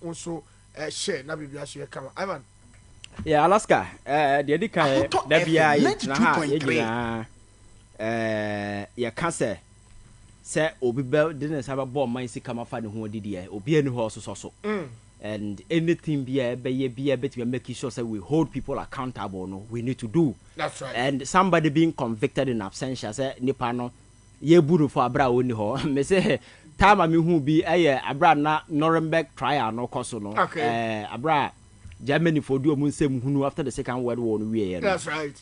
also share na bibia so come Ivan. Yeah, Alaska. The Dika Dabia ya kase say obi bel didn't have a bomb mine see come after who did here obi any horse so and anything be a bit we are making sure that we hold people accountable. No, we need to do. That's right. And somebody being convicted in absentia say nipa no ye buru for abra oni ho me say time I who be abra na Nuremberg trial no koso no abra Germany for do munsem hunu after the Second World War we. That's right.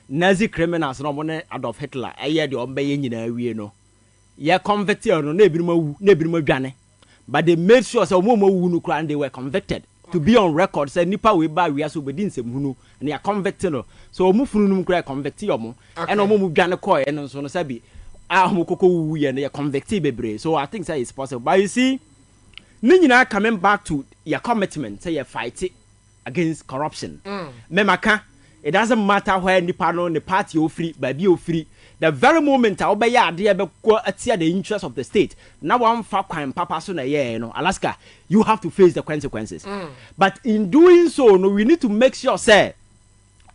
Nazi criminals no mo Adolf Hitler de ombe nyina wie no ye convicted no na ebinuma dwane, but they made sure say omo wu no kra and they were convicted to be on record say nipa we ba we aso obedi nsem hunu na ya convicted no so omo funu num kra convicted omo and omo mu dwane ko e no so no sabi homo koko wu ye na ya convicted bebre. So I think say it's possible, but you see ni nyina coming back to your commitment say you fight against corruption. Memaka it doesn't matter where nipa no the party o free baby o free. The very moment I obey ade be ko atia the interest of the state. Now one fa kwan papa so na ye no Alaska, you have to face the consequences. But in doing so no, we need to make sure say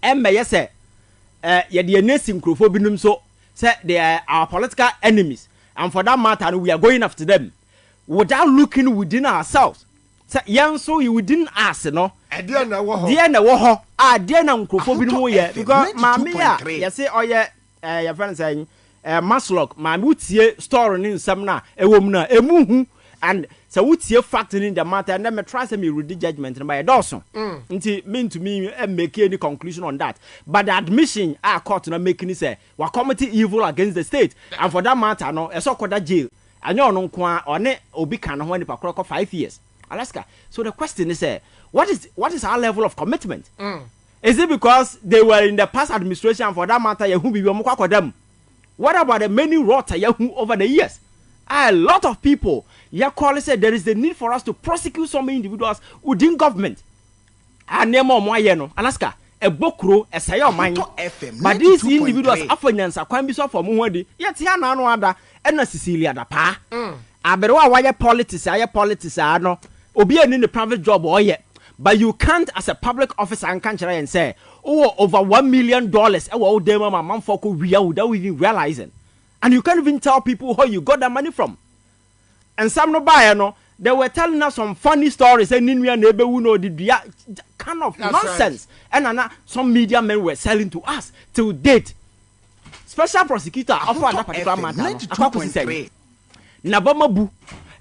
yes say ye the nesim krofo binum so say they are our political enemies, and for that matter we are going after them without looking within ourselves. Say yan so you within us no Dear na wo ho. Dear na wo ho. Dear na nkrofo binum ye because mama ya say oye your friend saying MASLOC ma wutie story ni nsam na ewom na emuhu and so wutie fact in the matter and then me try say me read judgment na by dawson nti mean to me make any conclusion on that, but the admission our court na making say we commit evil against the state and for that matter no eso koda jail anya ono nko a one obi kan ho ni pakro 5 years Alaska. So the question is what is our level of commitment? Is it because they were in the past administration for that matter yahu bi mo kwakwa them? What about the many rot yahu over the years? A lot of people call say there is the need for us to prosecute some individuals within government. And nemo mo aye no Alaska a bokro esaya man. But these individuals afanyansa kwan bi so for mo hodi yet ya na no ada na Celilia Dapaa. Aberewa why politics no obi ani the private job oye. But you can't, as a public officer, and can't try and say, oh, over $1 million, without even realizing. And you can't even tell people how you got that money from. And some no buyer, no, they were telling us some funny stories, and in neighbor who know the kind of that's nonsense. Right. And some media men were selling to us till date. Special prosecutor offered that particular matter. Nabamabu,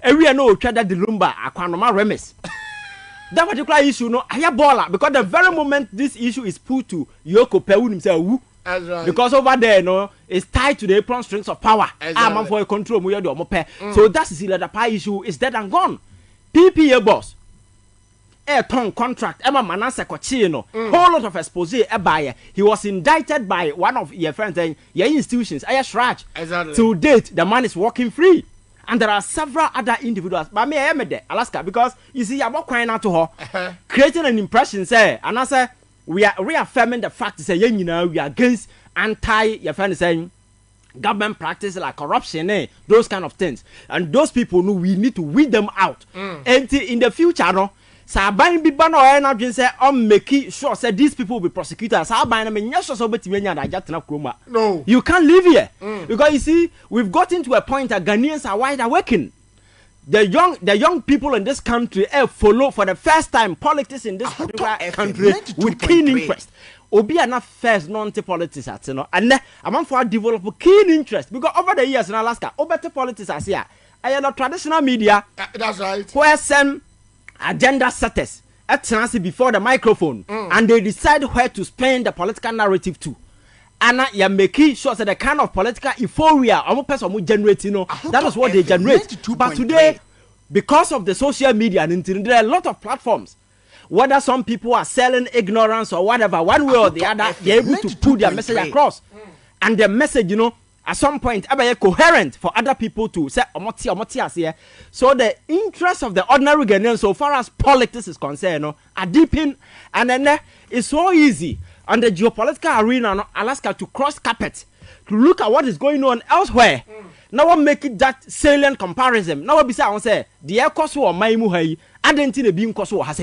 every no trade the lumba, Aquanoma remes. That particular issue, no, I have baller because the very moment this issue is put to Yoko Pewu himself, right. Because over there, no, it's tied to the apron strings of power. I'm for control. So that's the Dapaa issue is dead and gone. PPA boss, ton contract, Emma Manasa Cochino, whole lot of expose a buyer. He was indicted by one of your friends and your institutions. I shraj. To date, the man is walking free. And there are several other individuals. But me, I am there, Alaska, because you see, I'm not crying out to her, creating an impression, say, and I say, we are reaffirming the fact, say, you know, we are against your friend saying, government practice like corruption, those kind of things. And those people know we need to weed them out. And in the future, no, so buying be ban or energy say, make sure say these people will be prosecuted. So buying them in yes, so but no, you can't live here because you see, we've gotten to a point that Ghanaians are wide awakened. The young people in this country follow for the first time politics in this country with keen interest. Obi are not first non-politics at you know, and I'm for develop a keen interest because over the years in Alaska, over the politics as here, I am the traditional media. That's right. Where some agenda setters at chance before the microphone and they decide where to spend the political narrative to. And you making sure that the kind of political euphoria or person generate, you know, that is what they generate. But today, because of the social media and internet, there are a lot of platforms. Whether some people are selling ignorance or whatever, one way or the other, they're able to put their message across. And the message, you know, at some point, coherent for other people to say, so the interest of the ordinary Ghanaian, so far as politics is concerned, are deepened, and then it's so easy on the geopolitical arena, Alaska, to cross carpet to look at what is going on elsewhere. Now we make it that salient comparison. Now we be say the air cost or my muhai, identity being cost or has.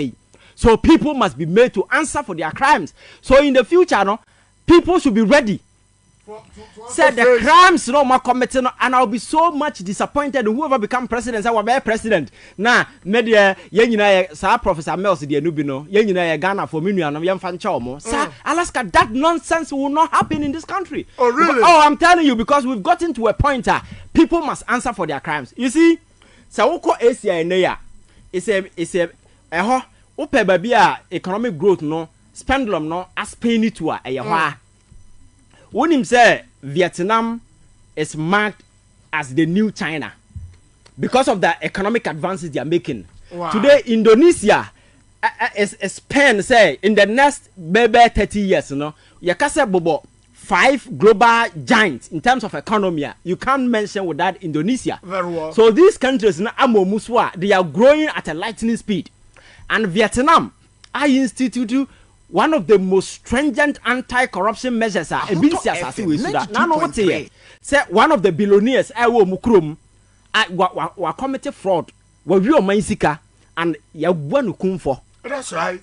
So people must be made to answer for their crimes. So in the future, no, people should be ready. Said the crimes no more committed, and I'll be so much disappointed whoever become president. I will be president. Now, media, sir, Professor Mills, the Nubino, Ghana for me, and young fan Chomo. Sir, Alaska, that nonsense will not happen in this country. Oh, really? Oh, I'm telling you, because we've gotten to a point people must answer for their crimes. You see, Sawoko Asia and Naya is a ope baby economic growth no spendulum no as penny to a when him say Vietnam is marked as the new China because of the economic advances they are making. Wow. Today, Indonesia is spend say in the next maybe 30 years, you know, yakase bobo 5 global giants in terms of economy. You can't mention without Indonesia. Very well. So these countries na amomuswa, they are growing at a lightning speed, and Vietnam, I institute one of the most stringent anti-corruption measures are say one of the billionaires mukrum wa committed fraud wa real mansika and ya wanu kum for. That's right.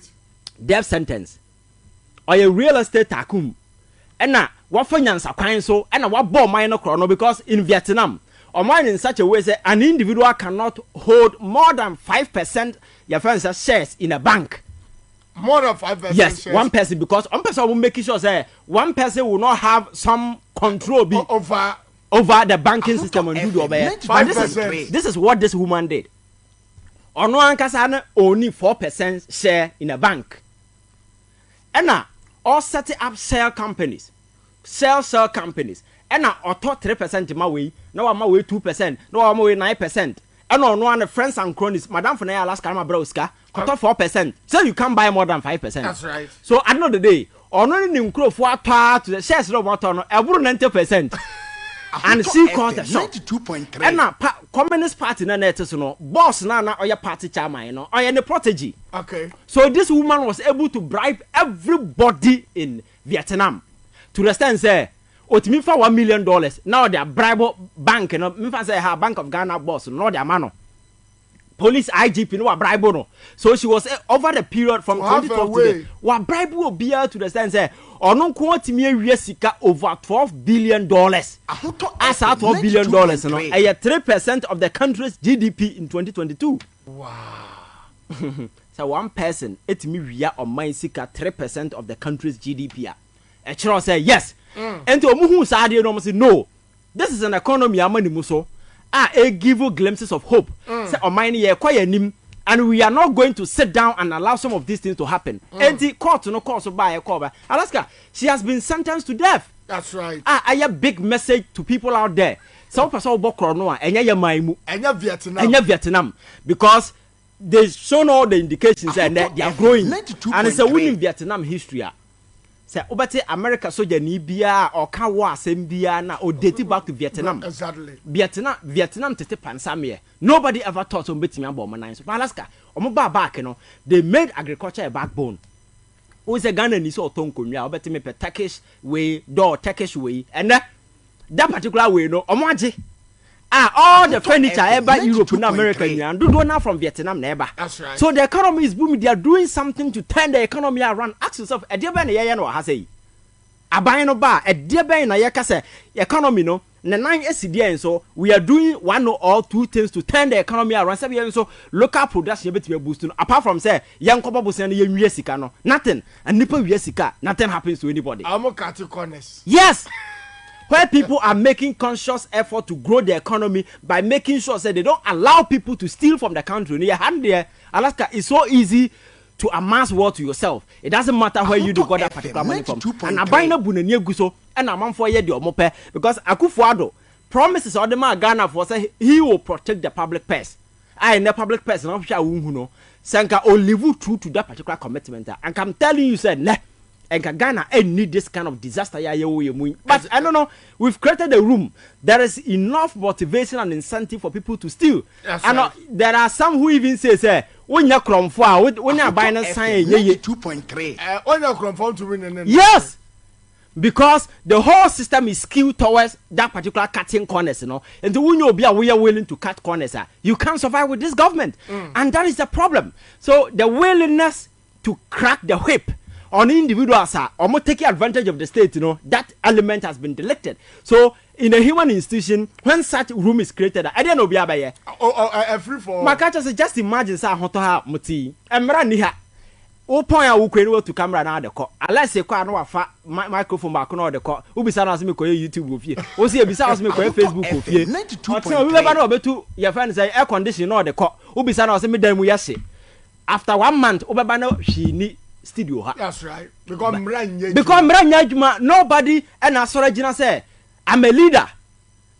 Death sentence or a real estate takum ena wa fanyansa kwan so ena wa bo man no kro no because in Vietnam or mine in such a way say an individual cannot hold more than 5% your friends shares in a bank. More than 5%. Yes, shares. one person, because one person will make sure say one person will not have some control over the banking system and do the obey. But this is what this woman did. Ono ankasa only 4% share in a bank. And now all setting up sell companies. Sell companies. And now or 3% my way, no my way 2%, no my way 9%. And on one friends and cronies, Madame Fana Alaska Browska, cut off 4%. So you can't buy more than 5%. That's right. So at the end of the day, on only crow for part to the shares of water, I wouldn't 90%. And she caught a shot. 92.3. And now Communist Party na net no boss na or your party chairman, no, or your protege. Okay. So this woman was able to bribe everybody in Vietnam to the stand say. Otimi for $1 million. Now they are bribe bank, you know. Me say her Bank of Ghana boss, no their mano. Police IGP no bribe no. So she was over the period from 2012 to wa bribe will be to the sense say ono ko otimi awie sika over $12 billion. As at $12 billion no. 3% of the country's GDP in 2022. Wow. So one person etimi wia on my sika 3% of the country's GDP. A chiro say yes. And to muhu sadi no say no. This is an economy amani muso. Give you glimpses of hope. Say omani ye kwa nim, and we are not going to sit down and allow some of these things to happen. And the court no court so by a cover. Alaska, she has been sentenced to death. That's right. I have big message to people out there. Some person bokro no enya ya maimu. Enya Vietnam because they shown all the indications and they are growing. And it's a winning Vietnam history. Say obati America soldier ni bia or ka wa asem bia na o date back to Vietnam. Exactly. Vietnam tete pansame. Nobody ever thought on betimi abo man so Alaska omo ba back no they made agriculture a backbone. O say Ghana ni so tonkonwa obati me Turkish way Turkish way and that particular way no omo age all the furniture ever Europe and America and do now from Vietnam neighbor. That's right. So the economy is booming. They are doing something to turn the economy around. Ask yourself, a dear ben no has a buying no bar, a dear ben na yakase economy no, na 9 SCD so we are doing one or two things to turn the economy around. So local production be boosting. Apart from say young couple busen ye sika no, nothing. And nipa we sika, nothing happens to anybody. I'm cutting corners. Yes. Where people are making conscious effort to grow the economy by making sure that they don't allow people to steal from the country. In your hand there, Alaska is so easy to amass wealth to yourself. It doesn't matter where you do got that particular money from. And I buy no bunny guso and a man for ye the mope because AkuffoAddo promises all the man Ghana for say he will protect the public purse. I in the public purse and no Sanka will live true to that particular commitment. And I'm telling you, said ne. And Ghana need this kind of disaster. But I don't know. We've created a room. There is enough motivation and incentive for people to steal. And there are some who even say, when you're when you're buying a sign, 2.3. When you're to win. Yes. because the whole system is skewed towards that particular cutting corners, you know. And when you are willing to cut corners, you can't survive with this government. And that is the problem. So the willingness to crack the whip on individuals or taking advantage of the state, you know, that element has been deleted. So in a human institution, when such room is created, I don't know be abaye. Free for. My catcher says, just imagine sa hotoha muti. Emra niha. O point a ukwe to camera na de ko. Unless you kwa no afa microphone back no de ko. Ubisa na asime ko YouTube ofie. O se ebisa asime ko Facebook ofie. Otin we be na obetu your friend say air condition no de ko. Ubisa na asime dan mu yase. After 1 month, obeba na hwi ni studio ha. That's right. Because mranya nobody and asora gina say I'm a leader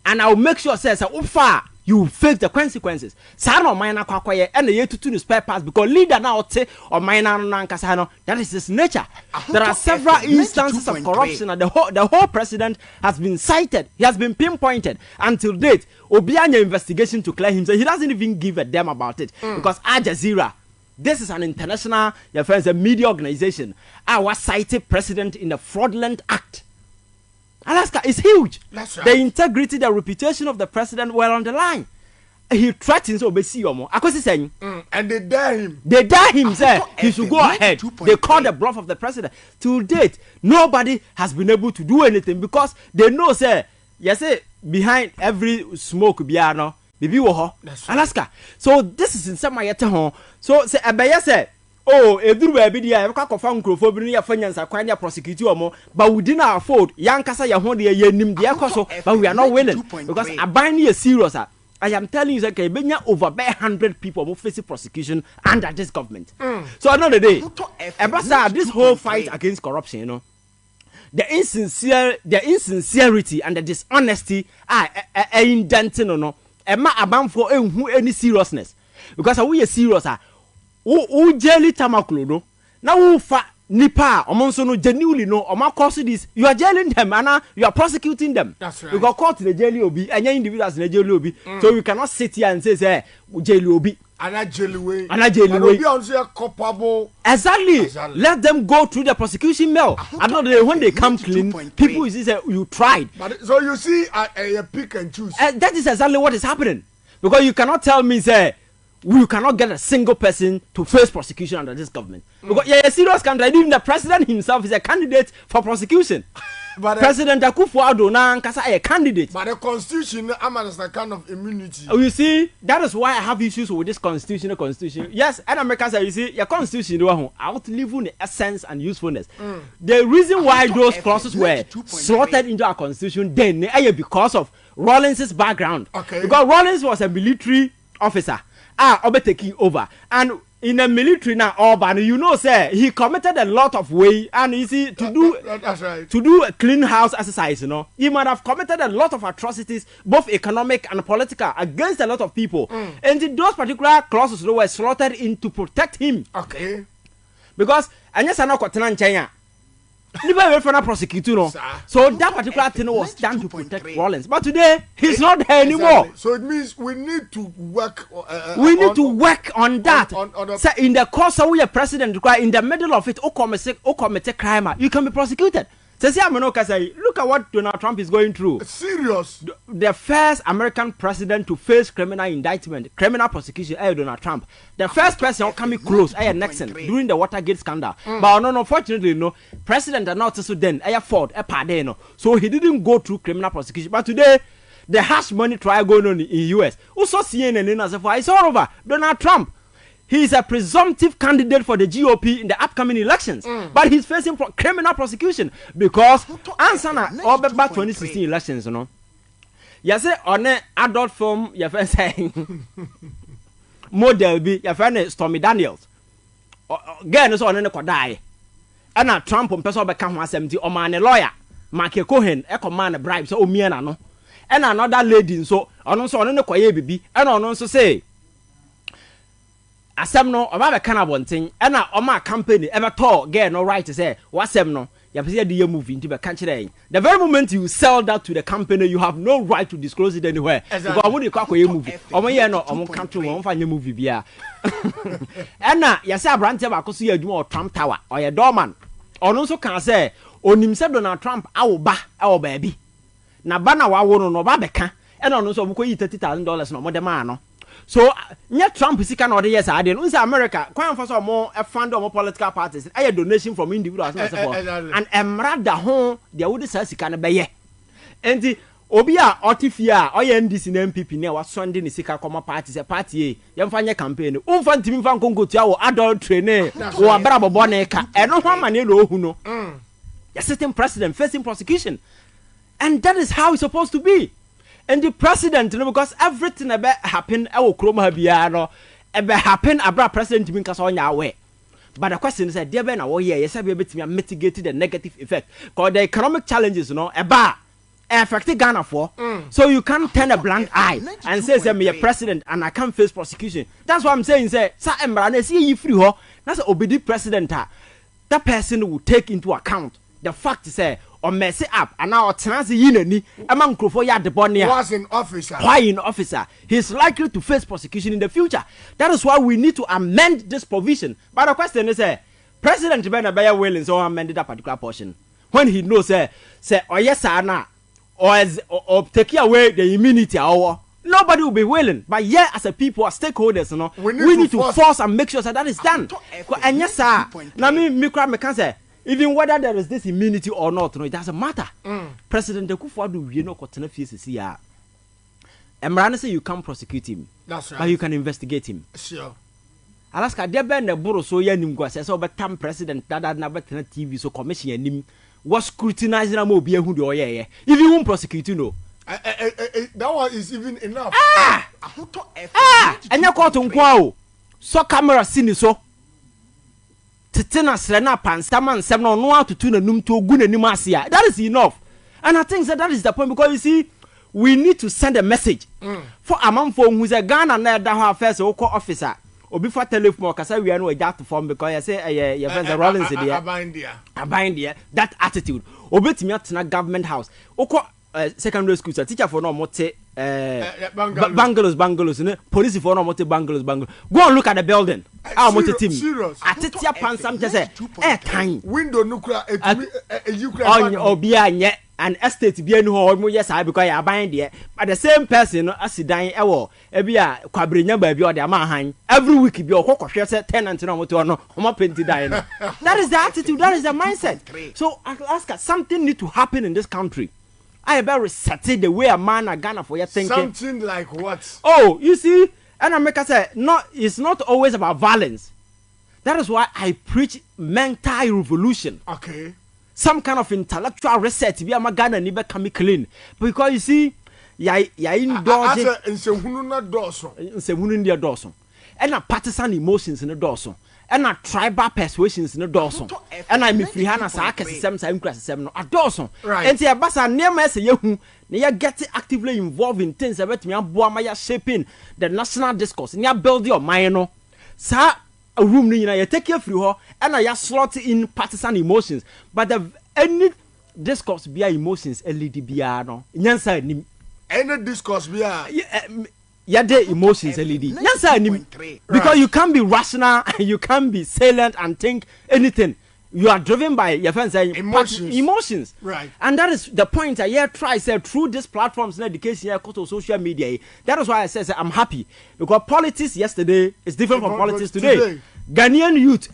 and I will make sure say ufa you face the consequences. Sa no man na kwakwaye and ye tutu no spare parts because leader na ote or man na nkasa no that is his nature. There are several instances of corruption and the whole president has been cited. He has been pinpointed until date. Obianya investigation to clear himself. He doesn't even give a damn about it because Al Jazeera, this is an international, your friends, a media organization. Our cited president in the fraudulent act. Alaska is huge. That's right. The integrity, the reputation of the president were on the line. He threatens Obesi Omo. Akosi saying, and they dare him. They dare him, say he should go ahead. They call the bluff of the president. To date, nobody has been able to do anything because they know, say, yes, behind every smoke, biano. Bibi wo ho Alaska. So this is in some way home. So say abaya say oh eduru ba bi dia e kwa kofa nkrofo bi ya fanyansa kwan ya prosecute omo but we didn't afford yankasa ya ho de ya nim de ekoso but we are not willing because aban is serious. I am telling you say benya over 100 people who face prosecution under this government. So another day about this whole fight against corruption, you know, the insincerity and the dishonesty are indenting no Emma Abamfo who any seriousness because we are serious who jelly tamaklo no now who fa nipa omonso no genuinely no oma cause this you are jailing them and you are prosecuting them. That's right. You got caught in the jail obi and individuals in the jail obi so you cannot sit here and say jail obi and jail way exactly. Let them go through the prosecution mail. I don't know when they come clean people you say you tried but so you see a pick and choose that is exactly what is happening because you cannot tell me say we cannot get a single person to face prosecution under this government because a serious candidate. Even the president himself is a candidate for prosecution. But President AkuffoAddo na nkasa a candidate. But the constitution is a kind of immunity. You see, that is why I have issues with this constitution. Yes, and Americans say you see your constitution outlive the essence and usefulness. The reason why those clauses were slotted into our constitution then because of Rawlings's background. Okay. Because Rawlings was a military officer. Taking over and in the military now Urban, you know, sir, he committed a lot of way and you see that's right. To do a clean house exercise, you know, he might have committed a lot of atrocities, both economic and political, against a lot of people. And those particular clauses were slotted in to protect him. Okay. Because and yes, I know China. Never for prosecutor, no. So that particular thing was done to protect Rawlings. But today he's not there anymore. So it means we need to work. We need to work on that. So in the course of your president, in the middle of it, commit a crime, you can be prosecuted. Look at what Donald Trump is going through. Serious. The first American president to face criminal indictment, criminal prosecution, Donald Trump. The first person coming close, Nixon, during the Watergate scandal. But unfortunately, no, President are not so then, Ford, Padeno. So he didn't go through criminal prosecution. But today, the hash money trial going on in the US. Also CNN and as it's all over. Donald Trump. He is a presumptive candidate for the GOP in the upcoming elections, but he's facing criminal prosecution because ansana over 2016 elections, you know. You say on an adult film, your friend saying model be your friend Stormy Daniels. Again, is on any die. And now Trump on person become 170 or man a lawyer, Mark Cohen, a command bribe so miana no, and another lady so on also on the baby, and on also say. Asem no oba can abonten e na oma company ever talk get no right to say wasem no ya pese the movie nti be kan kire. The very moment you sell that to the company you have no right to disclose it anywhere because omo dey kwa movie omo ye no omo kan to omo fa nye movie bia e na ya say abrante ba koso ya adwuma o Trump Tower or ya doorman ono so kan say onim se Donald Trump awo baby na ba na wawo no ba beka e no so obuko yi $30,000 no mo de ma no so nya Trump sika na ode yes ade no nsa America kwan fa so mo fund mo political parties a donation from individuals and so forth and emra da ho de wo sa sika na beye enti obi a otifia oye NDC na MPP na wa sonde ni sika koma party se party e yemfa nya campaign umfa ntimi mfa nkonkotu awo adult train wo abra bobo na ka eno ho amane lo ohu no you're sitting president facing prosecution and that is how it's supposed to be. And the president, you know, because everything about happen, I will chroma biano, about happen about president being cast on your way. But the question is that dear Ben, oh yeah, yes, I be able to mitigate the negative effect. Because the economic challenges, you know, about affected Ghana for. So you can't turn a blind eye and say, I'm a president and I can't face prosecution. That's what I'm saying. Say, Sir Emran, see you free ho. That's an obedient president. That person will take into account the fact say or mess it up and now transi yinani among Krofo ya de Bonia was an officer. Why in officer? He's likely to face prosecution in the future. That is why we need to amend this provision. But the question is, President Ben Abaya willing so amended that particular portion when he knows say or yes or take away the immunity or nobody will be willing. But yeah, as a people, as stakeholders, you know, we need to force and make sure that is done. And yes, sir. Now me can say. Even whether there is this immunity or not, no, it doesn't matter. President AkuffoAddo, you know, Kotena Fiesi here. Emrana say you can't prosecute him. That's right. But you can investigate him. Sure. Alaska, there been the borough so yanim go says over time president that never TV so commission him was scrutinizing a mobile who do yeah. If you won't prosecute, you know. That one is even enough. And your court on quo. So camera seen so. Tena srena panstaman 7 no out to tune num to gu nanim asia. That is enough. And I think that is the point because you see we need to send a message for a man for who's a Ghana na da ho first or officer obi for telephone kasa we no ejat form because you say your friends are Rollins there abind there that attitude obetimi atena government house oko secondary school teacher for no mote bungalows ne police for no mote bungalows go and look at the building how much team atitia pan something say time window nukra on obi anye an estate bi anu ho mo yes I because you bind there but the same person asidan ewo e bia kwabrenya ba bi o de ama han every week bi o kokohwe say tenant no moto no o penti dan no that is the attitude, that is the mindset. So ask us, something need to happen in this country. I better reset the way a man a Ghana for your thinking. Something like what? Oh, you see, and I make us say, no, it's not always about violence. That is why I preach mental revolution. Okay. Some kind of intellectual reset. We are Ghana never can be clean because you see, ya indulging. And a partisan emotions in the dorsal. And a tribal persuasions in the dorsal. And I'm free Hannah Sarkas, some class, a dorsal. Right. And see a bassa near Mess, you get actively involved in things about me and Boamaya shaping the national discourse. And you build your mind. Sir, a room, you take your free her, and I slot in partisan emotions. But the any discourse be emotions, LDBR, no. Any discourse be Yade emotions LED. Yes, because you can't be rational and you can't be salient and think anything. You are driven by your friends saying emotions. Right. And that is the point I try say through these platforms in education here, social media. That is why I say I'm happy because politics yesterday is different from politics today. Ghanaian youth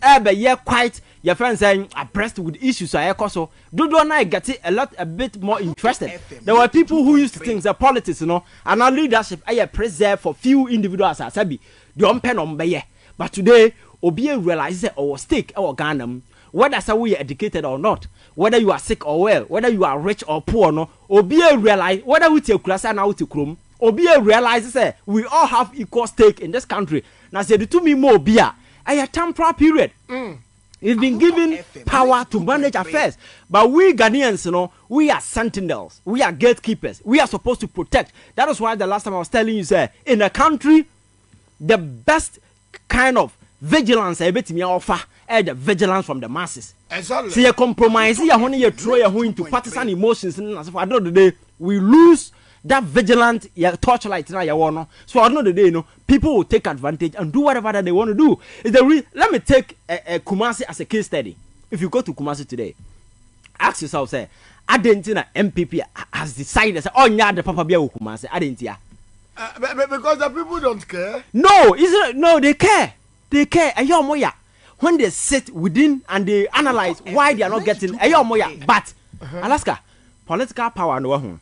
quite your friends saying abreast with issues so do I get it a bit more interested. There were people who used to think that politics, you know, and our leadership I preserve for few individuals as I be the pen on baye. But today Obi realizes our stake our Ghana, whether we are educated or not, whether you are sick or well, whether you are rich or poor, no, Obi realize whether we take class and out to chrome, Obi realizes we all have equal stake in this country. Now say the to me more beer. A temporary period. It's been given power to manage affairs. But we Ghanaians, you know, we are sentinels. We are gatekeepers. We are supposed to protect. That is why the last time I was telling you, sir, in a country, the best kind of vigilance I bet me offer is the vigilance from the masses. Exactly. See, you compromise, you throw your into partisan emotions. And at the end of the day, we lose that vigilant torchlight now you want. So at the end of the day, you know, people will take advantage and do whatever that they want to do. Let me take Kumasi as a case study. If you go to Kumasi today, ask yourself say adentina MPP has decided say oh nya the papa bia okuma say adentia because the people don't care. No, they care. They care. Ayomoya. When they sit within and they analyze why they are not getting ayomoya. But Alaska, political power no.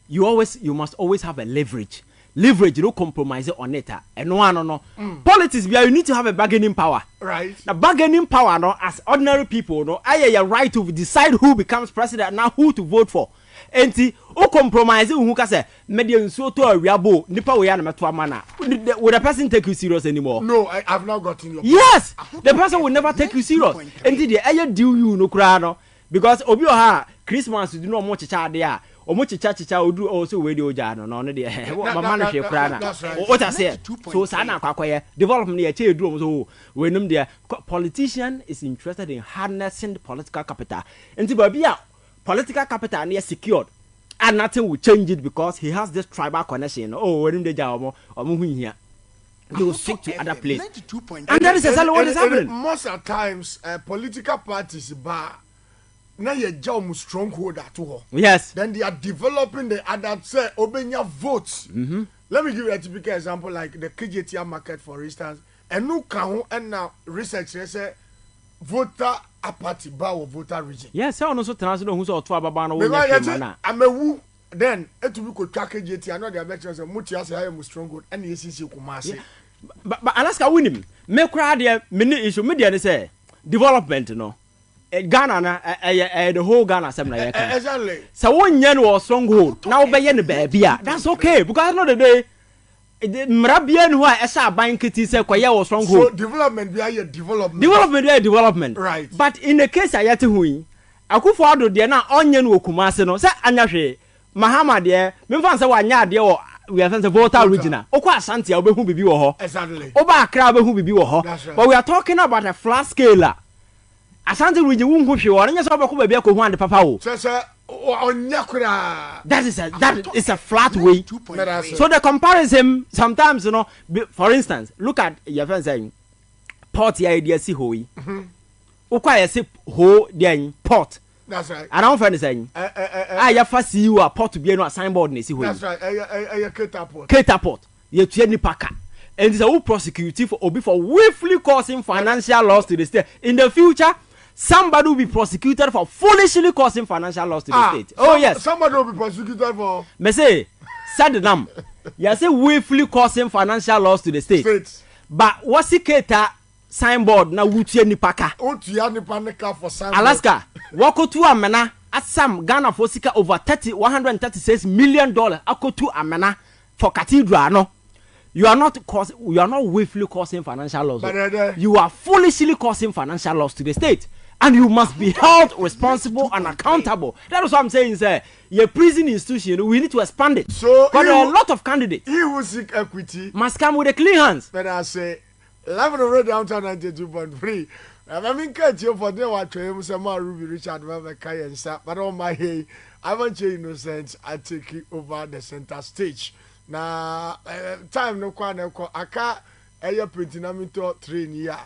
You must always have a leverage. Leverage, you don't compromise on it. And no. Politics, you need to have a bargaining power. Right. The bargaining power, no, as ordinary people, no, I have a right to decide who becomes president and who to vote for. Enti o compromise who ka say media so to awiabo nipa we ya na meto amana would the person take you serious anymore? No, I've not gotten your point. Yes, the person will never take you serious. Enti the aye deal you no kra no because obi o ha Christmas do no mo chicha ade a o mo chicha odu also we dey oja no no de mama no hwe kra na o ta say so sa na akwakoye development ya che edu so we num there politician is interested in harnessing the political capital. Enti ba bia political capital and is secured and nothing will change it because he has this tribal connection. Oh, when they job here they will stick to other place and that is exactly what is happening. Most of the times political parties now you jam stronghold at all. Yes, then they are developing the other say obenya votes. Let me give you a typical example like the KJTR market for instance and no can and now research say voter a party or voter region. Yes, I also transfer who's or two ababa no one. I'm a woo. Then it will be called KJT. I know they are better as a much I am strong and yes, you kumasi. But Alaska win him. Me crowd there, many issue media say development no. Ghana na the whole Ghana seminar. Exactly. So one yen was stronghold. Now be yen baby. That's okay because not the day. Mrabian who are esa buying kitty say kwaya was stronghold. So development be a development. Development be a development. Right. But in the case ayate hui, AkuffoAddo de na onyen wo kumase no say anya hwe. Mahama de me fan say wanya de wo we are saying voter original. Okwa Asante obehu bibi wo ho. Exactly. Oba Accra obehu bibi wo ho. Right. But we are talking about a flat scale. Asante region wu hu hwe wo. Anya say obekọ baby akohu ande papa wo. That is a flat way. So the comparison sometimes, you know, for instance, look at your friend saying port here idea see hoy. Okay, say ho then port. That's right. And I'm friend saying I first see you a port to be no signboard ne see hoy. That's right. A catapult. Catapult. You to any packer. And it's a prosecutive for obi for willfully causing financial loss to the state. In the future somebody will be prosecuted for foolishly causing financial loss to the state. Oh yes. Somebody will be prosecuted for. Me say, said the name. You say willfully causing financial loss to the state. But what's the cater signboard na wutie ni paka? Wutie ni panika for signboard. Alaska, wako tu amena at some Ghana for sika over $136 million. Ako tu amena for cathedral no. You are not willfully causing financial loss. But, you are foolishly causing financial loss to the state. And you must be held responsible and accountable. That is what I'm saying, sir. Your prison institution, we need to expand it. So but there are a lot of candidates. He who seek equity must come with a clean hands. But I say, 11 already downtown 92.3. I mean, catch you for them. What you say, Ruby Richard, but on my hey, I want you innocent. I take it over the center stage. Na time no kwa na ko aka eye pentinamito train ya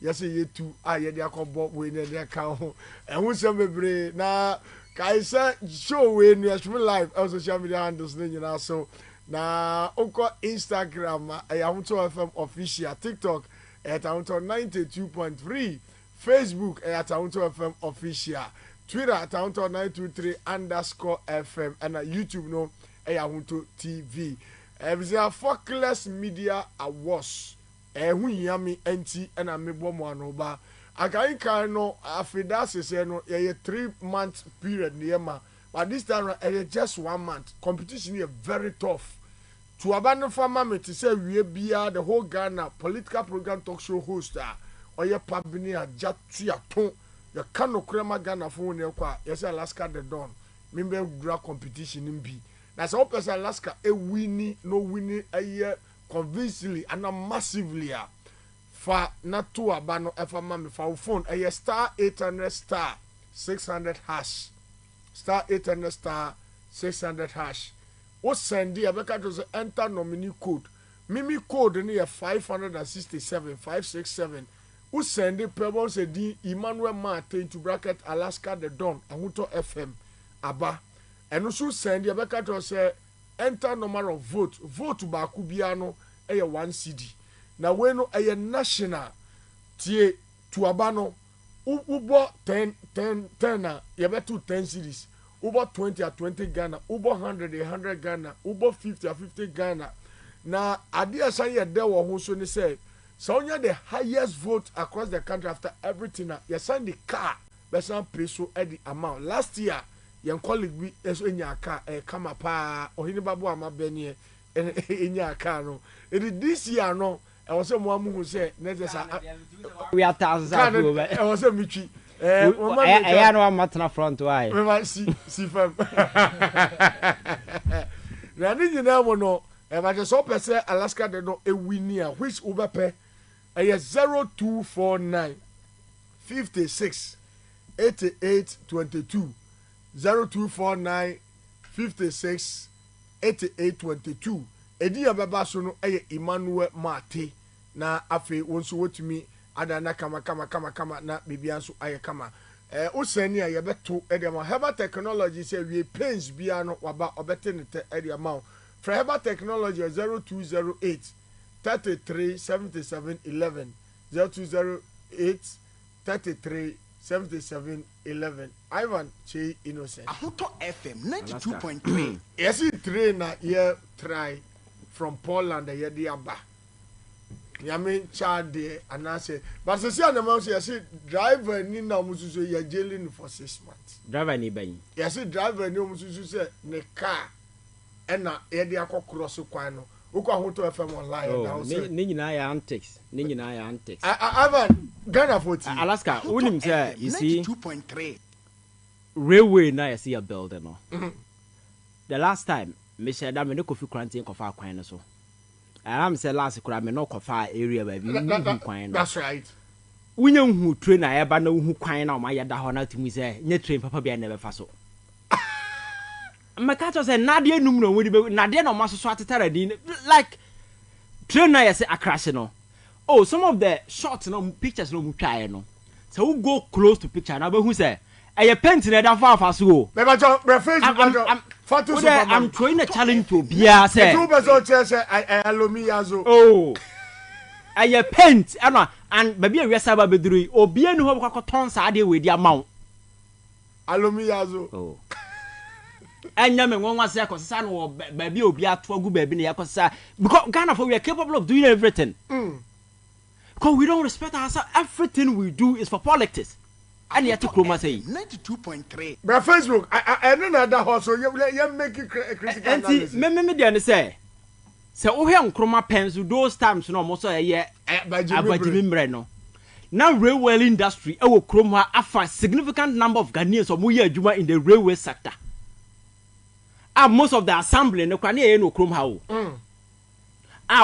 yesi yetu aye de akobo we ne de ka ho ehun se bebre na kai se show we no show live on social media handles ne nyina so na onko Instagram Ahunto FM official, TikTok at Ahunto 92.3, Facebook at Ahunto FM official, Twitter at Ahunto 923_FM and YouTube no Ahunto TV. Every Focus Media Awards. Who yami enti and a mebo moanoba. I can't no after say no 3-month period near ma. But this time just 1 month. Competition is very tough. To abandon farmer to say we be the whole Ghana political program talk show host or your pabini a jatia ton. You cannot crema Ghana phone your qua. Yes, Alaska the Dawn. Member drag competition in B. That's all person Alaska winning a year convincingly and massively for not to abandon ever mammy for phone a year star 800 star 600 hash star 800 star 600 hash. What send the Abeka to enter nominee code. Mimi code near 567 567. who send the people say the Emmanuel Marte into bracket Alaska the Dawn Ahuto FM aba and also send the Abeka to say enter number of vote baako bia no eye 1 CD na we no eye national tie to aba no ubo 10 na ye betu 10 CDs ubo 20 at 20 Ghana ubo 100 Ghana ubo 50 at 50 Ghana na ade asan ye de wo ho so ni say so only the highest vote across the country after everything you send the car besan pay so at the amount last year your colleague we eso enya car come up ohini babu ama benie enya car no it this year no I was say mo amu say necessary we are thousands of I was say mitwi I no matna front why we see fam na ni nyina mo no e ba so pese Alaska de no e winia which ubepe a 0249 56 88 22 0249 56 88 22 edi ababa so no eye Emmanuel Marte na afi wonso wotumi adana kama na bibia so aye kama usani ya beto ediama Herbal Technology say we pains bia no waba obete ne te ediama for Herbal Technology 0208 33 77 11 0208 33 77 11 Ivan Che Innocent Ahuto FM 92.3 yes it train na ye try from Poland ye dey aba yami chade anase but say na man say yes driver ni na mususu ye jailing for 6 months driver ni ban yes driver ni mususu say ne car ena ye dey akokross kwan no uko Ahuto FM online now say ni nyina ya antics Ivan Ghana 40 Alaska unim say you see 92.3 railway na you see a building no the last time me said that me no coffee quarantine kofa kwan no so am say last kura me no kofa area ba bi hu kwan no that's right unya hu train na eba na hu kwan na o ma yeda ho na timi say nye train papa bia na be fa so maka to say nade num no wodi be nade na o ma so atetara din like train na yes akrash no oh some of the shots no pictures no mu twae no so we go close to picture na be hu say eye paint na da fa so o me ba jo Facebook photos of I'm throwing a challenge to bia say two person say alomi yazo oh eye paint and baby a wesa ba beduru obi enu ho kwakoton sa ade we di amount alomi yazo oh anya me won wase akosesa no baby obi atoagu baby na yakosesa because Ghana for we are capable of doing everything because we don't respect ourselves. Everything we do is for politics. And yet to Chroma say 92.3 but Facebook I don't know that also you make it critical analysis me dey say o he Nkroma pens those times no mo so ye abajimimbre no now railway industry e wo Chroma afa significant number of Ghanaians o mo ye adwuma in the railway sector and most of the assembly no kwa na ye no Chroma o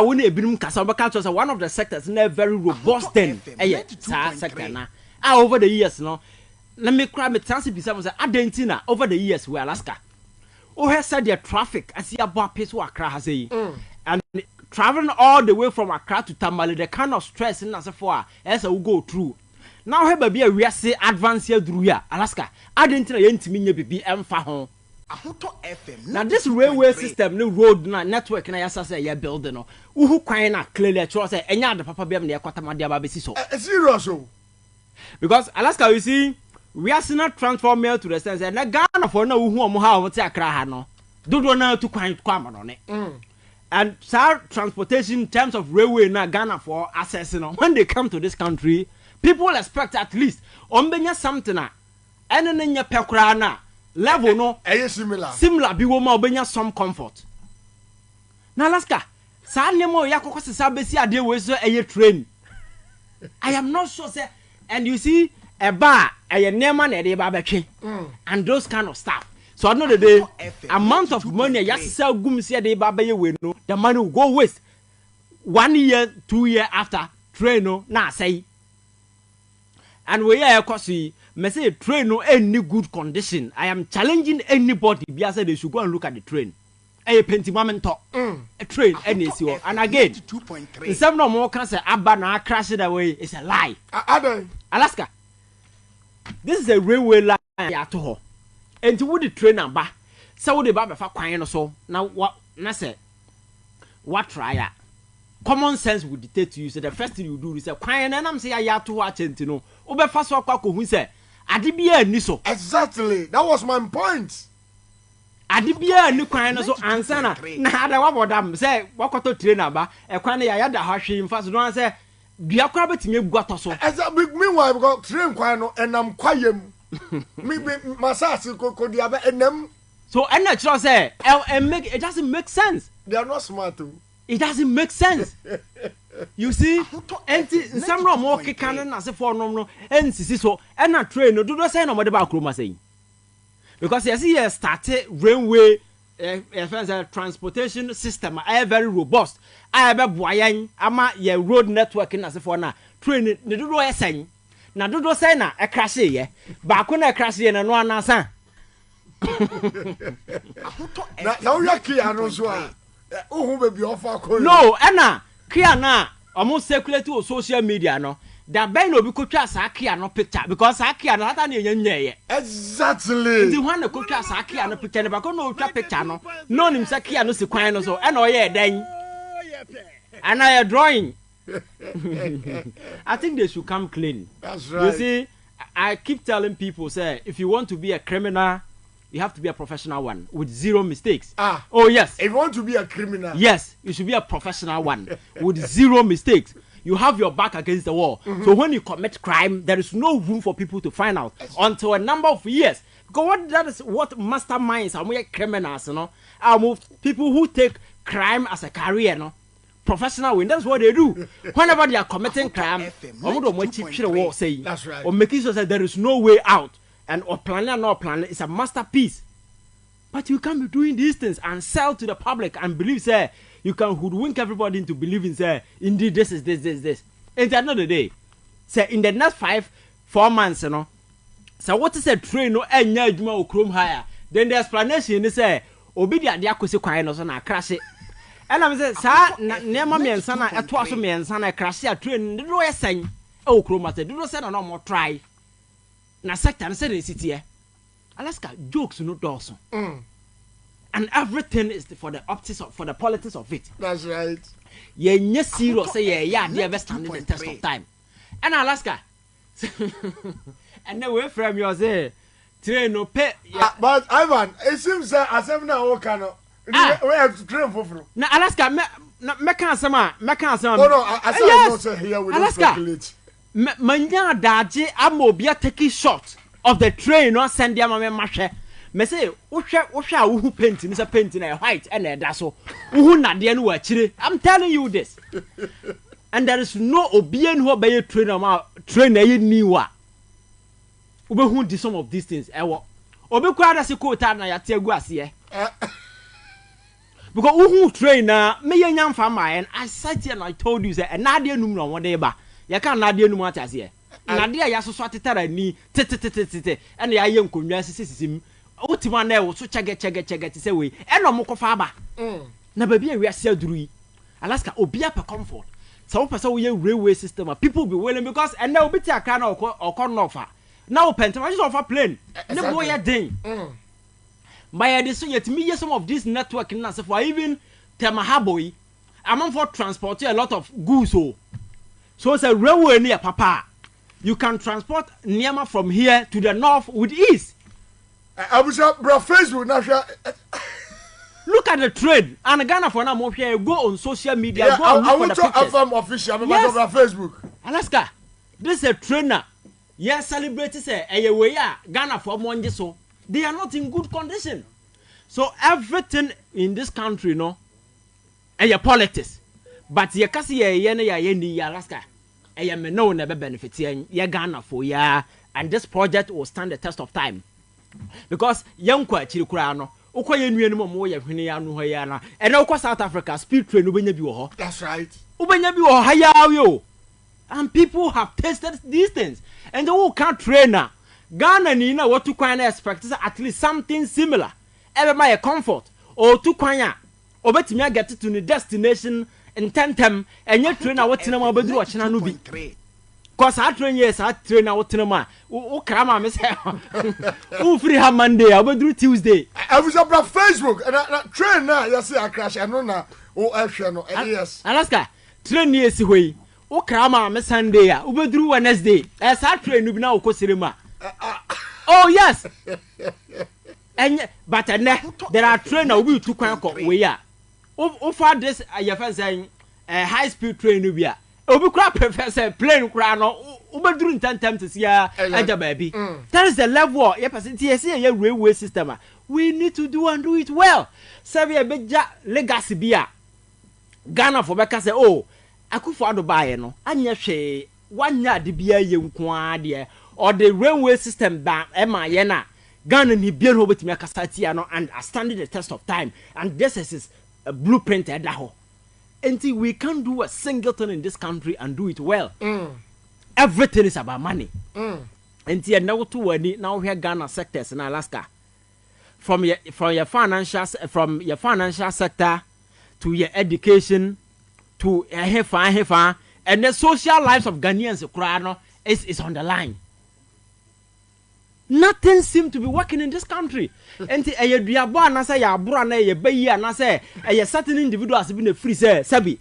when ebinum kasa be catch us one of the sectors na very robust then sector na over the years no let me cry me transit be say adentina over the years we Alaska oh he said the traffic as ya bo pace wa Accra has and traveling all the way from Accra to Tamale the kind of stress in as for as we go through now he baby we say advance here through ya Alaska adentina ye ntimi nya bibi emfa ho Ahuto FM now this railway system no road na network na yasa say ya building no uhu kwan na clearly cho say enya de papa biam na yakwatama aba besi so serious o because Alaska you see we are not transform to the sense and Ghana for na uhu omo ha wote Accra ha no dodo na to kwan kwama no ne and sir transportation in terms of railway na Ghana for access no when they come to this country people expect at least ombenya something na ene nya pekura na level no similar bi wo ma obenya some comfort na Alaska sa nemo yakokose sa besi ade we so eye train I am not sure say and you see a bar eye nema na de ba betwe and those kind of stuff so I know the day amount of money yasisa gum se de ba be we no the money will go waste 1 year 2 year after train no na say and we are kosi me say train no any good condition I am challenging anybody be say they should go and look at the train a pentimamento a train and is your and again 2.3 some no more can say abba na crash it away it's a lie. Alaska, this is a railway line at all. And to would the train number so would the baba for crying or so now what na say what try common sense would dictate to you. So the first thing you do is a crying and I'm saying I have to watch it to know over fast walk who say Adibia niso. Exactly. That was my point. Adibia ni kwan no so ansana na ada wabodam say wakoto trainer ba e kwan na ya da hahwe mfa so no say dua kwa betime guato so. Meanwhile because train kwan no enam kwayem. Me masasi kodia ba enam. So and natural say it doesn't make sense. They are not smart too. It doesn't make sense. You see, and some more canon as a form no and so and a train no do not say no more about Kroma saying. Because you see, started railway transportation system are very robust. I have a boyan, ama ye road networking as a for now. Train it, the do I saying. Now do say na a crash ye. Back when I crash in and one answer. Now you're clear, I know so. No, Anna, Kiana, almost circulate to social media, no. That Ben will be cooked as Saki no picture because Saki and not any yet. Exactly. The one that cooked as Saki and a picture, but no picture, no. No, him Saki and no sequino, so and oh, yeah, then. And I are drawing. I think they should come clean. That's right. You see, I keep telling people, say, if you want to be a criminal, you have to be a professional one with zero mistakes. Oh, yes. If you want to be a criminal. Yes, you should be a professional one with zero mistakes. You have your back against the wall. So when you commit crime, there is no room for people to find out until a number of years. Because that is what masterminds are criminals, you know. People who take crime as a career, you know. Professional win, that's what they do. Whenever they are committing crime, that's right. Or making sure that there is no way out. And or planning or not planning is a masterpiece. But you can't be doing these things and sell to the public and believe, say, you can hoodwink everybody into believing, say, indeed, this is this. At the end of the day, say, in the next 4 months, you know, so what is a train no and or chrome higher? Then the explanation is, say, obedient, the accuracy crying or something, crash it. And I'm saying, sir, near my and son, at twice me and son, I crash a train, the lawyer saying, oh, chroma said, do not say no more try. Na sector said in city Alaska jokes no Dawson. And everything is for the optics of, for the politics of it. That's right. Yeah, serious say yeah, they ever standing the test of time. And Alaska. And then we from you say train no pay. But Ivan, it seems that as I'm now cannot we have to train for. Now Alaska me can sama. Oh no, I said not say here we don't speculate. Manya daji amobia taking shot of the train or send them a mashe. Me say, who painting is a painting a white and a dasso. Who not the end watch. I'm telling you this. And there is no obien who obey a trainer you knew. Ube who did some of these things. Obe crowd as a quote and I tell Guassier. Because who trainer me young farmer and I sat here and I told you, and Nadia Numa one day ba. Ya kan Nadia Numa as here. Nadia yaso swatera ni tete and ya young kunya sisim. Ultima na wo so chege say we e no mo kofa aba na ba bia wiase aduru Alaska obia per comfort so person we railway system people be willing because and now obiti aka na okọ nofa na o pent just offer plane ne boy ya den my this yet me some of this network na so for even Temahaboy among for transport a lot of goods so it's a railway near papa you can transport Niama from here to the north with ease. I was up Facebook now. Look at the trade and Ghana for now more here go on social media. Yeah, go and look I will for the pictures. Official. I'm about Facebook. Alaska, this is a trainer. Yes, celebrities say a way Ghana for one so they are not in good condition. So everything in this country, no, and your politics, but your kasi ya Alaska, and your no never benefit ya Ghana for ya, and this project will stand the test of time. Because young kwa chirikura no ukoye nnuanu mo ye hwene ya no ya na and ukwa South Africa speed train ubenya bi wo ho. That's right. Ubenya bi wo ha ya yo. And people have tasted these things and they will can't trainer Ghana ni na what to kwan expect at least something similar. Ever my comfort or to kwanya obetimi get to the destination in tentem enye train na wotena ma obeduru ochena no bi cause I train yes I train na wotena ma o krama me say o free ha Monday obeduru Tuesday I was up on Facebook and train na you see I crash and na o ehwe no yes Alaska train ni esi hoyi o krama me Sunday a obeduru Wednesday sa train no bi na okosire ma oh yes and but there are train na obi tu kwan ko we ya o for this your friend saying high speed train no bia obi kura professor plane kura no obeduru ntantem to see aja baby that is the level your person yes your railway system we need to do it well serve a beja legacy bia Ghana for beka say oh AkuffoAddo bae no anya hwe wanya de bia ye nko ade or the railway system ba e ma ye na Ghana ni bia no betimi akasati ano and standing the test of time and this is a blueprint at that. Until we can't do a single thing in this country and do it well. Everything is about money. Until now to now we have Ghana sectors in Alaska. From your financial sector to your education to hefa and the social lives of Ghanaians is on the line. Nothing seems to be working in this country. And a diabo and I say ya bro na ye bayi and I say a certain individuals been a free say sabi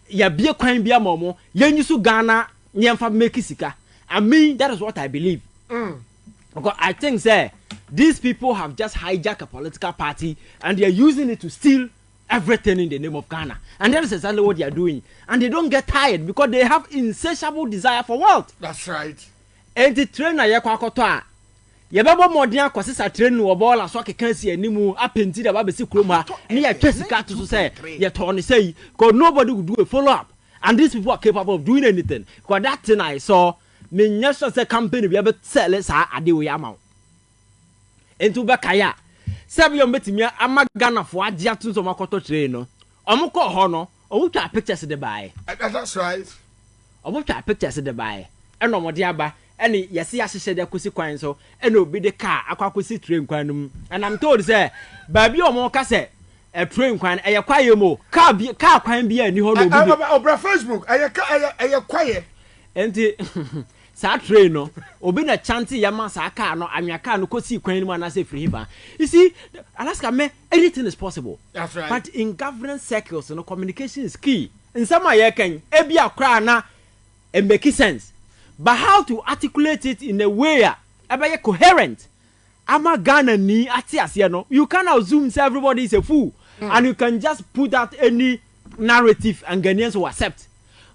ya bia kwan bia momo ye nyusu Ghana nyemfa make sika. I mean that is what I believe. Because I think say these people have just hijacked a political party and they are using it to steal everything in the name of Ghana. And that is exactly what they are doing. And they don't get tired because they have insatiable desire for wealth. That's right. And the trainer ye kwa koto yebabo modern akwasisa train no ball so kekan si animu apenti da ba besi kroma ne ya twesika to so say ye turn say because nobody would do a follow up and these people are capable of doing anything because that thing I saw me nyesho say company be sell sa ade we amount enti be kaya sabi yom betimi ama Ghana fo age ato so makoto train no omko ho no omu twa pictures de bae that's right omu twa pictures de bae eno mode aba any yesi ahihye de kosi kwan so ena obi de car akwakosi train kwan num and I'm told say baby omo ka say a train kwan eye kwaye mo car kwan bia ni ho no obi obra Facebook eye kwaye enti sa train no obi na chanti yama sa car no anwa car no kosi kwan num ana say free hiba you see Alaska me anything is possible. That's right. But in governance circles no communication is key in some way can e bia kra na e make sense. But how to articulate it in a way about coherent? Ama Ghana ni ati no. You cannot assume say everybody is a fool and you can just put out any narrative and Ghanaians will accept.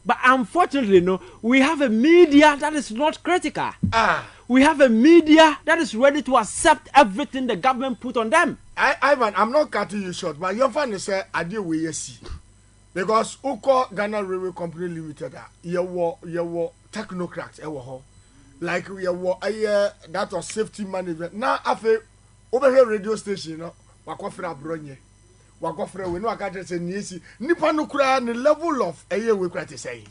But unfortunately, no, we have a media that is not critical. We have a media that is ready to accept everything the government put on them. Ivan, I'm not cutting you short, but your fan is I deal with yes. Because Uko Ghana Railway Company Limited, you were technocrats like we were that was safety management now after over here radio station you know wakofra bronye wakofra we no aka say niesi nipa no kura the level of we kwate say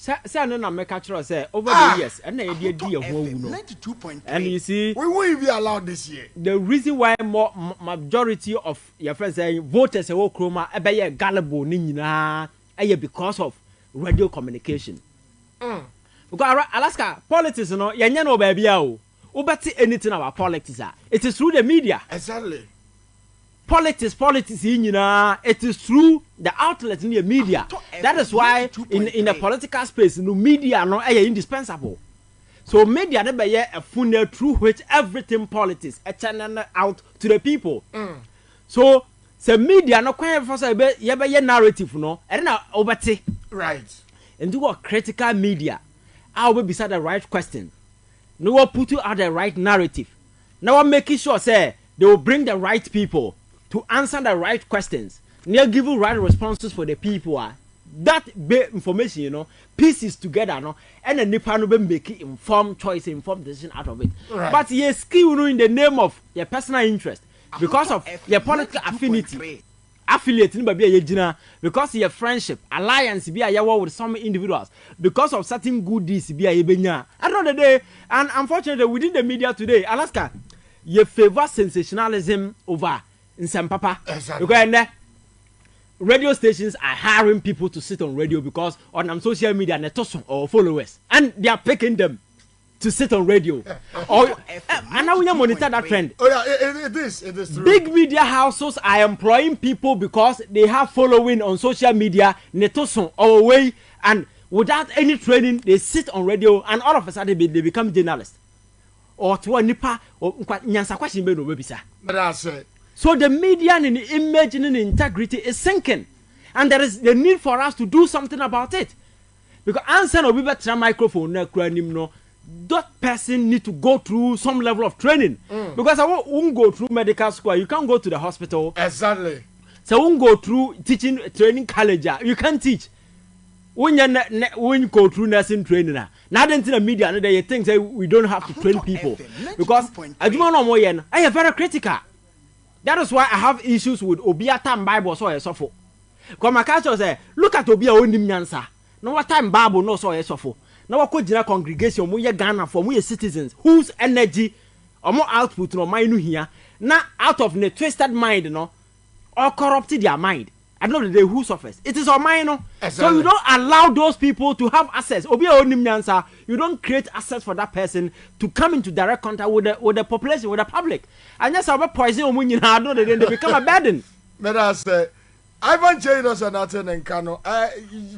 no na make sure say over the years and na ye di ehwo no and you see we won't be allowed this year the reason why more majority of your friends say voters e wo kroma e be ye gullible ni nyina because of radio communication. Because Alaska politics, you know, you know, baby, you bet anything about politics. It is through the media. Exactly. Politics, you know, it is through the outlets in the media. That is why in the political space, no media no are indispensable. So media never a funnel through which everything politics a channel out to the people. So media no quite for say be narrative no, and now obeti right. And do a critical media. I will beside the right question. No one put you out the right narrative. Now I'm making sure say they will bring the right people to answer the right questions. They'll give you right responses for the people. That information, you know, pieces together, no, and then Nipa no be make informed choice, informed decision out of it. Right. But you skill in the name of your personal interest because of your political affinity. Affiliate because your friendship alliance be a with some individuals because of certain good deeds be a benya. At the end of the day, and unfortunately within the media today, Alaska, you favor sensationalism over in some papa. Exactly. Because radio stations are hiring people to sit on radio because on social media or followers, and they are picking them to sit on radio. And now we monitor that trend. Oh yeah, it is true. Big media houses are employing people because they have following on social media, or way, and without any training, they sit on radio, and all of a sudden they become journalists. Or to a nipa or nyansa question be no bisa. But that's it. So the media and the image and the integrity is sinking, and there is the need for us to do something about it. Because answer no be better microphone na kura nim no. That person need to go through some level of training. Because I won't go through medical school. You can't go to the hospital. Exactly. So I won't go through teaching training college. You can't teach. When you go through nursing training, now then to the media, they think that we don't have to train people. Because I do not know I am very critical. That is why I have issues with Obia time Bible so I suffer. Because my culture say, look at Obia only nyansa. No what time Bible no so I suffer. Now I could general congregation, we are Ghana for we citizens whose energy or more output no mind here. Now out of the twisted mind, or corrupted their mind. I know the who suffers. It is our mind, Exactly. So you don't allow those people to have access. You don't create access for that person to come into direct contact with the population, with the public. And that's how poison when you know they become a burden. But I say, Ivan Jados and Nathan and Kano,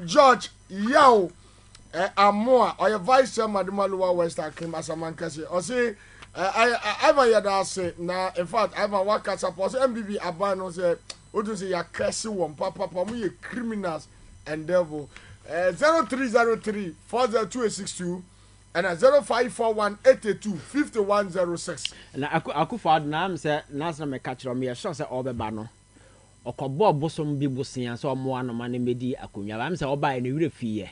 George Yao, Amoa, or your vice chairman, Maluwa West Akim as a man kasi. Or say, Ivan Yada say, now, in fact, Ivan Waka suppose MBB Abano say. What do you say? You curse one, papa, we criminals and devil. 0303 40262 and 0541 82 5106. And AkuffoAddo na say na me catch me sure say obeba okobo bosom bi bosia so mo ano ma ne medi akonwa am say oba na wire fie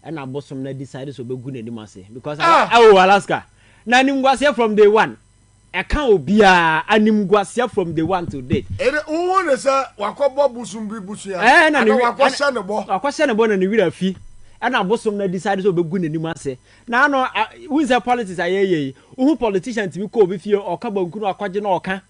and abosom na decide so begu na nim ase because Alaska na nim gwase from day one. I can't be animguasia from the one to date. Who want to say, Wakobo Busumbi Busia? And I question the bone and the real fee. And I bosom decided to be good in the masse. Now, no, who is a politician? Who politician to be called with you or Cabo Kuno Quajanoka?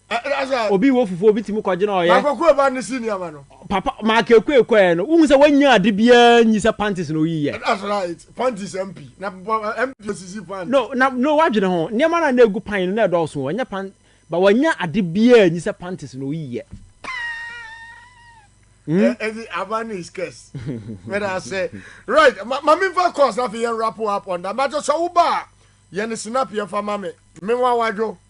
Or be wolf for Bitimukajano? Papa, Mark Quain, who is a 1 year DBN is a panties no year. That's right, panties MP. No, what you know, Niamana no good pine and also when you pan, but when you're at DBN is a panties no year. Every Abani is case. When I say, right, Mammy for course, I feel wrap up on that matter so bad. Yen is snap your family. Meanwhile,